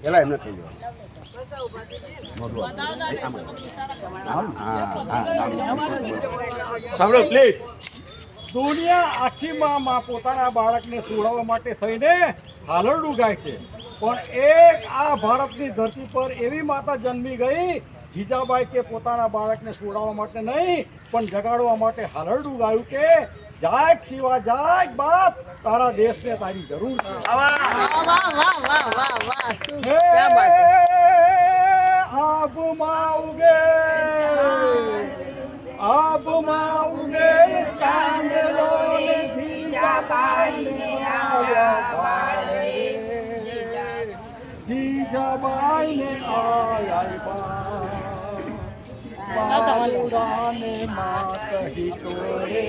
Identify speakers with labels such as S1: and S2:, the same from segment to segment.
S1: પેલા એમને થઈ ગયો સાંભળો પ્લીઝ.
S2: દુનિયા આખી માં પોતાના બાળકને સુવડાવવા માટે થઈને હાલરડું ગાય છે, પણ એક આ ભારતની ધરતી પર એવી માતા જન્મી ગઈ જીજાબાઈ કે પોતાના બાળકને સુવડાવવા માટે નહીં પણ જગાડવા માટે હાલરડું ગાયું કે જાગ શિવા જાગ બાપ, તારા દેશને તારી જરૂર છે. આબમાં ઉગે ચાંદલો જીજાબાઈને બાલુડાને માં કહી ચોરે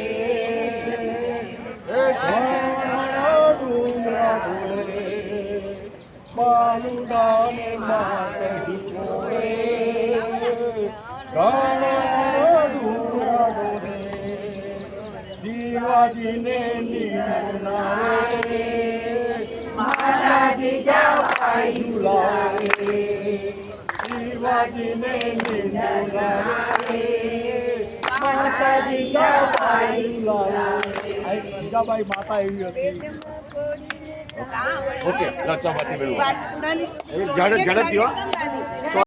S2: બાલુડાને માં કહી ચોરે શિવાજીને નિમુનાવે માતાજી જવાઈ ઝુલાવે, શિવાજીને નિમુનાવે માતાજી જવાઈ ઝુલાવે. જીજાબાઈ માતા એવી હતી.
S1: ઓકે ઝડપ ઝડપ